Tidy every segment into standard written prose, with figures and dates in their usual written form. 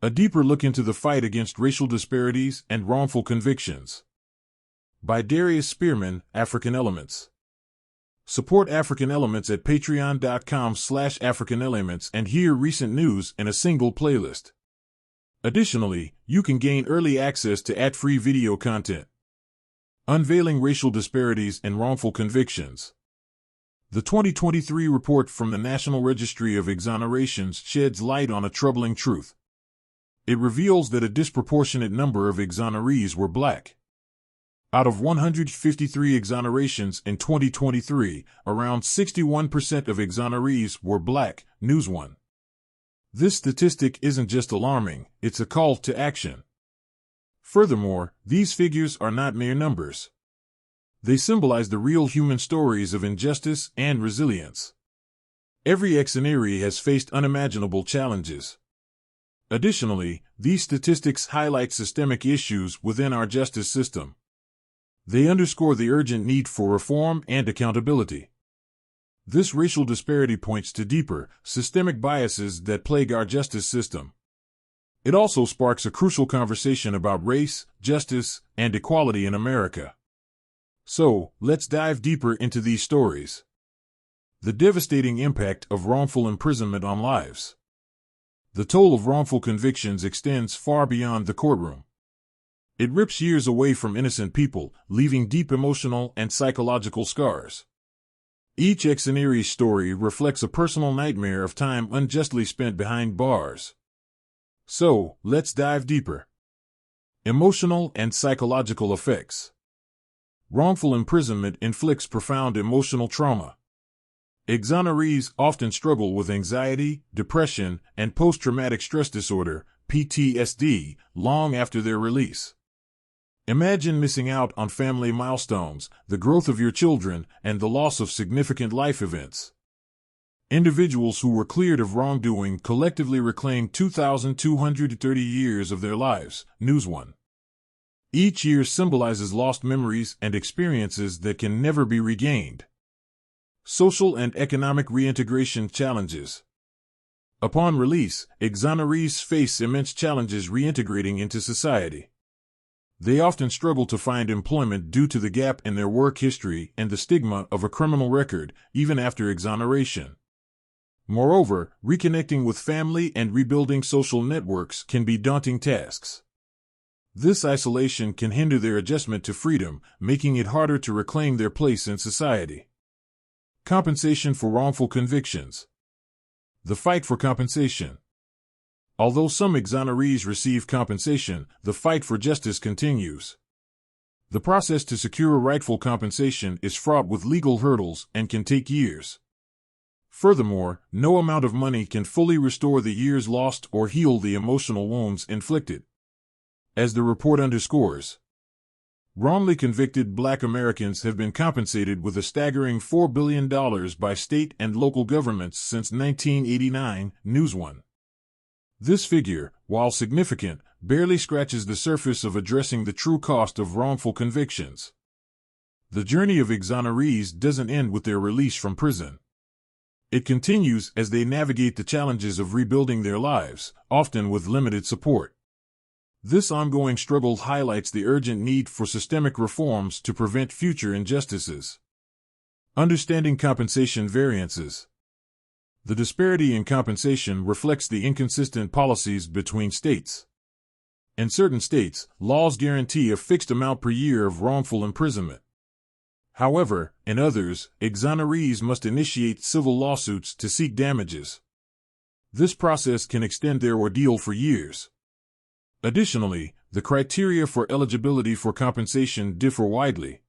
A deeper look into the fight against racial disparities and wrongful convictions. By Darius Spearman, African Elements. Support African Elements at patreon.com/AfricanElements and hear recent news in a single playlist. Additionally, you can gain early access to ad-free video content. Unveiling racial disparities and wrongful convictions. The 2023 report from the National Registry of Exonerations sheds light on a troubling truth. It reveals that a disproportionate number of exonerees were black. Out of 153 exonerations in 2023, around 61% of exonerees were black, News One. This statistic isn't just alarming, it's a call to action. Furthermore, these figures are not mere numbers. They symbolize the real human stories of injustice and resilience. Every exoneree has faced unimaginable challenges. Additionally, these statistics highlight systemic issues within our justice system. They underscore the urgent need for reform and accountability. This racial disparity points to deeper, systemic biases that plague our justice system. It also sparks a crucial conversation about race, justice, and equality in America. So, let's dive deeper into these stories. The devastating impact of wrongful imprisonment on lives. The toll of wrongful convictions extends far beyond the courtroom. It rips years away from innocent people, leaving deep emotional and psychological scars. Each exoneree's story reflects a personal nightmare of time unjustly spent behind bars. So, let's dive deeper. Emotional and psychological effects. Wrongful imprisonment inflicts profound emotional trauma. Exonerees often struggle with anxiety, depression, and post-traumatic stress disorder, PTSD, long after their release. Imagine missing out on family milestones, the growth of your children, and the loss of significant life events. Individuals who were cleared of wrongdoing collectively reclaim 2,230 years of their lives, News One. Each year symbolizes lost memories and experiences that can never be regained. Social and economic reintegration challenges. Upon release, exonerees face immense challenges reintegrating into society. They often struggle to find employment due to the gap in their work history and the stigma of a criminal record, even after exoneration. Moreover, reconnecting with family and rebuilding social networks can be daunting tasks. This isolation can hinder their adjustment to freedom, making it harder to reclaim their place in society. Compensation for wrongful convictions. The fight for compensation. Although some exonerees receive compensation, the fight for justice continues. The process to secure rightful compensation is fraught with legal hurdles and can take years. Furthermore, no amount of money can fully restore the years lost or heal the emotional wounds inflicted. As the report underscores, wrongly convicted Black Americans have been compensated with a staggering $4 billion by state and local governments since 1989, News One. This figure, while significant, barely scratches the surface of addressing the true cost of wrongful convictions. The journey of exonerees doesn't end with their release from prison. It continues as they navigate the challenges of rebuilding their lives, often with limited support. This ongoing struggle highlights the urgent need for systemic reforms to prevent future injustices. Understanding compensation variances. The disparity in compensation reflects the inconsistent policies between states. In certain states, laws guarantee a fixed amount per year of wrongful imprisonment. However, in others, exonerees must initiate civil lawsuits to seek damages. This process can extend their ordeal for years. Additionally, the criteria for eligibility for compensation differ widely.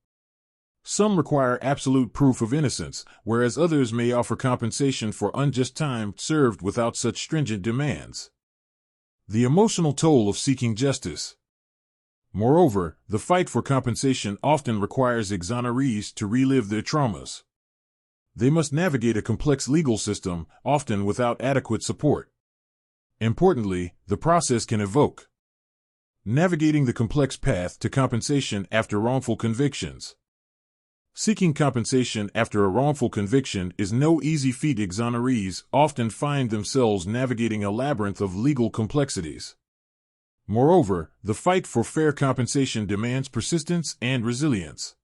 Some require absolute proof of innocence, whereas others may offer compensation for unjust time served without such stringent demands. The emotional toll of seeking justice. Moreover, the fight for compensation often requires exonerees to relive their traumas. They must navigate a complex legal system, often without adequate support. Importantly, the process can evoke navigating the complex path to compensation after wrongful convictions. Seeking compensation after a wrongful conviction is no easy feat. Exonerees often find themselves navigating a labyrinth of legal complexities. Moreover, the fight for fair compensation demands persistence and resilience.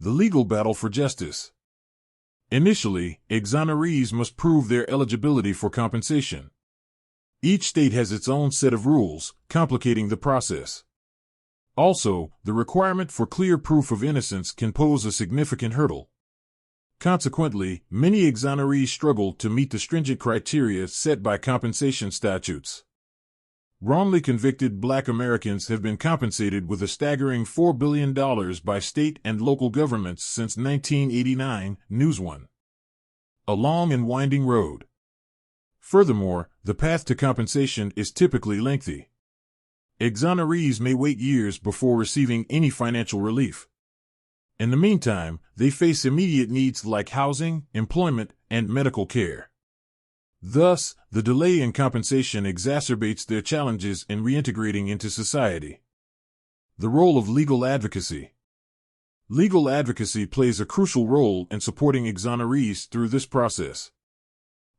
The legal battle for justice. Initially, exonerees must prove their eligibility for compensation. Each state has its own set of rules, complicating the process. Also, the requirement for clear proof of innocence can pose a significant hurdle. Consequently, many exonerees struggle to meet the stringent criteria set by compensation statutes. Wrongly convicted Black Americans have been compensated with a staggering $4 billion by state and local governments since 1989, News One. A long and winding road. Furthermore, the path to compensation is typically lengthy. Exonerees may wait years before receiving any financial relief. In the meantime, they face immediate needs like housing, employment, and medical care. Thus, the delay in compensation exacerbates their challenges in reintegrating into society. The role of legal advocacy. Legal advocacy plays a crucial role in supporting exonerees through this process.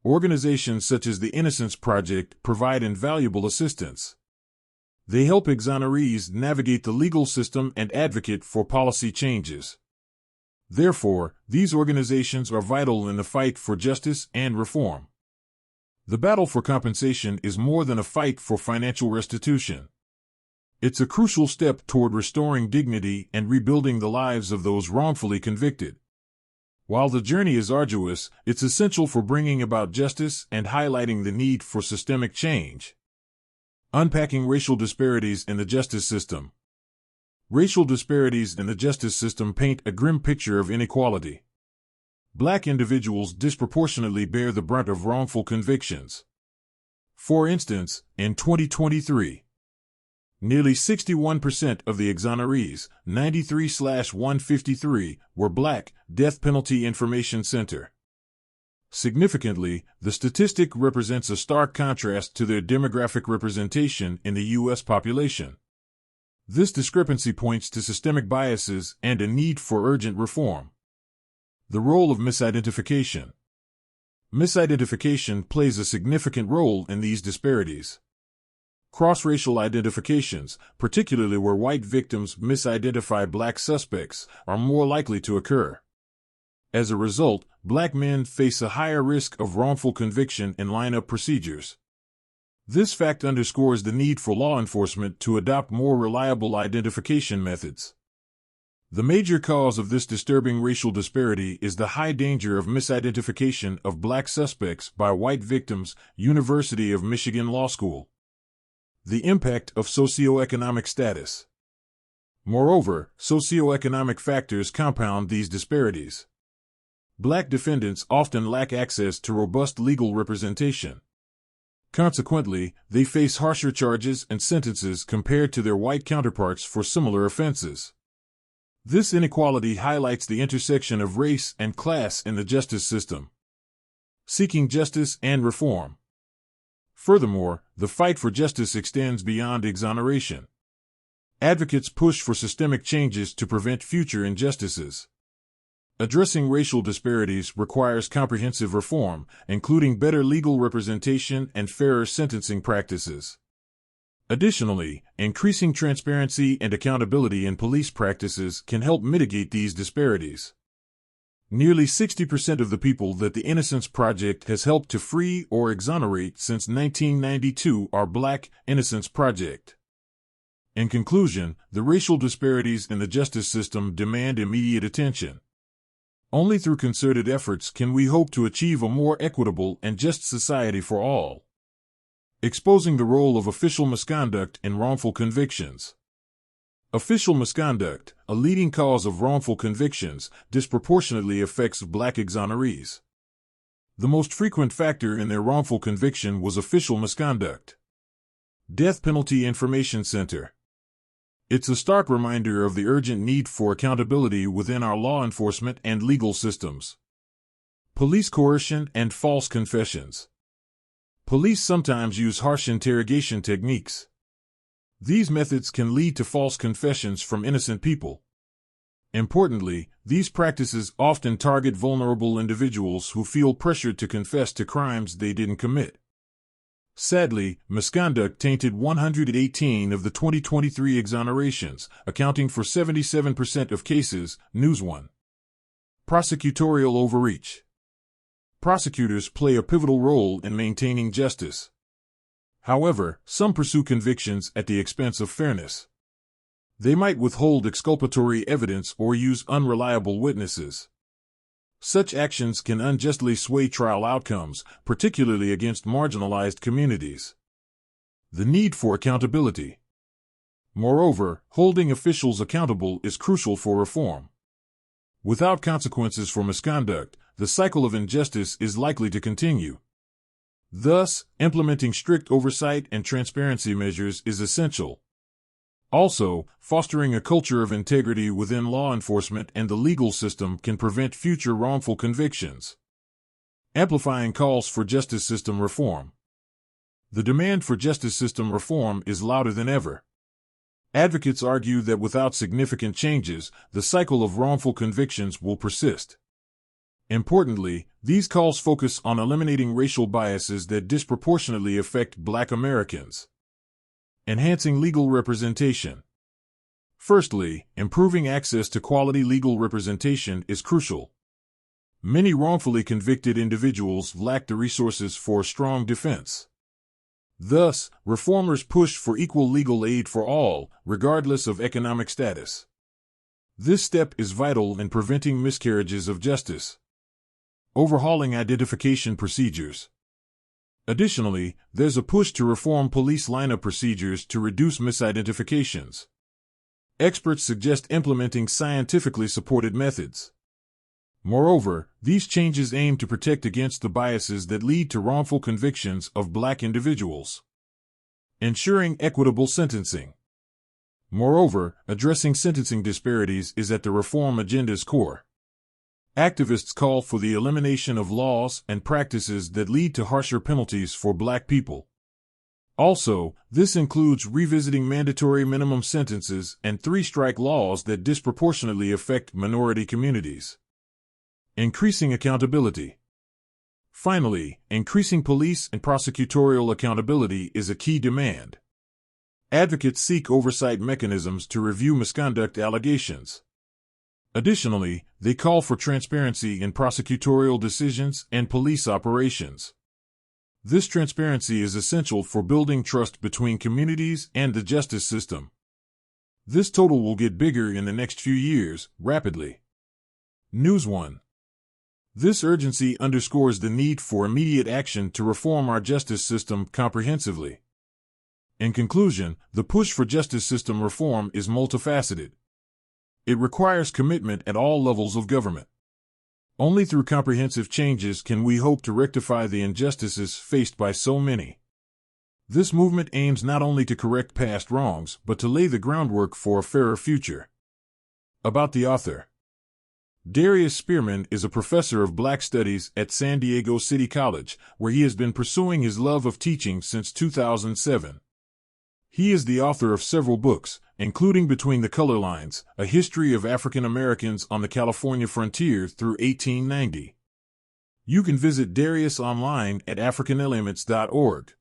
Organizations such as the Innocence Project provide invaluable assistance. They help exonerees navigate the legal system and advocate for policy changes. Therefore, these organizations are vital in the fight for justice and reform. The battle for compensation is more than a fight for financial restitution. It's a crucial step toward restoring dignity and rebuilding the lives of those wrongfully convicted. While the journey is arduous, it's essential for bringing about justice and highlighting the need for systemic change. Unpacking racial disparities in the justice system. Racial disparities in the justice system paint a grim picture of inequality. Black individuals disproportionately bear the brunt of wrongful convictions. For instance, in 2023, nearly 61% of the exonerees, 93/153, were Black. Death Penalty Information Center. Significantly, the statistic represents a stark contrast to their demographic representation in the U.S. population. This discrepancy points to systemic biases and a need for urgent reform. The role of misidentification. Misidentification plays a significant role in these disparities. Cross-racial identifications, particularly where white victims misidentify Black suspects, are more likely to occur. As a result, Black men face a higher risk of wrongful conviction in lineup procedures. This fact underscores the need for law enforcement to adopt more reliable identification methods. The major cause of this disturbing racial disparity is the high danger of misidentification of Black suspects by white victims. University of Michigan Law School. The impact of socioeconomic status. Moreover, socioeconomic factors compound these disparities. Black defendants often lack access to robust legal representation. Consequently, they face harsher charges and sentences compared to their white counterparts for similar offenses. This inequality highlights the intersection of race and class in the justice system. Seeking justice and reform. Furthermore, the fight for justice extends beyond exoneration. Advocates push for systemic changes to prevent future injustices. Addressing racial disparities requires comprehensive reform, including better legal representation and fairer sentencing practices. Additionally, increasing transparency and accountability in police practices can help mitigate these disparities. Nearly 60% of the people that the Innocence Project has helped to free or exonerate since 1992 are Black. Innocence Project. In conclusion, the racial disparities in the justice system demand immediate attention. Only through concerted efforts can we hope to achieve a more equitable and just society for all. Exposing the role of official misconduct in wrongful convictions. Official misconduct, a leading cause of wrongful convictions, disproportionately affects Black exonerees. The most frequent factor in their wrongful conviction was official misconduct. Death Penalty Information Center. It's a stark reminder of the urgent need for accountability within our law enforcement and legal systems. Police coercion and false confessions. Police sometimes use harsh interrogation techniques. These methods can lead to false confessions from innocent people. Importantly, these practices often target vulnerable individuals who feel pressured to confess to crimes they didn't commit. Sadly, misconduct tainted 118 of the 2023 exonerations, accounting for 77% of cases. News 1. Prosecutorial overreach. Prosecutors play a pivotal role in maintaining justice. However, some pursue convictions at the expense of fairness. They might withhold exculpatory evidence or use unreliable witnesses. Such actions can unjustly sway trial outcomes, particularly against marginalized communities. The need for accountability. Moreover, holding officials accountable is crucial for reform. Without consequences for misconduct, the cycle of injustice is likely to continue. Thus, implementing strict oversight and transparency measures is essential. Also, fostering a culture of integrity within law enforcement and the legal system can prevent future wrongful convictions. Amplifying calls for justice system reform. The demand for justice system reform is louder than ever. Advocates argue that without significant changes, the cycle of wrongful convictions will persist. Importantly, these calls focus on eliminating racial biases that disproportionately affect Black Americans. Enhancing legal representation. Firstly, improving access to quality legal representation is crucial. Many wrongfully convicted individuals lack the resources for a strong defense. Thus, reformers push for equal legal aid for all, regardless of economic status. This step is vital in preventing miscarriages of justice. Overhauling identification procedures. Additionally, there's a push to reform police lineup procedures to reduce misidentifications. Experts suggest implementing scientifically supported methods. Moreover, these changes aim to protect against the biases that lead to wrongful convictions of Black individuals. Ensuring equitable sentencing. Moreover, addressing sentencing disparities is at the reform agenda's core. Activists call for the elimination of laws and practices that lead to harsher penalties for Black people. Also, this includes revisiting mandatory minimum sentences and three-strike laws that disproportionately affect minority communities. Increasing accountability. Finally, increasing police and prosecutorial accountability is a key demand. Advocates seek oversight mechanisms to review misconduct allegations. Additionally, they call for transparency in prosecutorial decisions and police operations. This transparency is essential for building trust between communities and the justice system. This total will get bigger in the next few years, rapidly. News 1. This urgency underscores the need for immediate action to reform our justice system comprehensively. In conclusion, the push for justice system reform is multifaceted. It requires commitment at all levels of government. Only through comprehensive changes can we hope to rectify the injustices faced by so many. This movement aims not only to correct past wrongs, but to lay the groundwork for a fairer future. About the author. Darius Spearman is a professor of Black Studies at San Diego City College, where he has been pursuing his love of teaching since 2007. He is the author of several books, including Between the Color Lines, A History of African Americans on the California Frontier through 1890. You can visit Darius online at africanelements.org.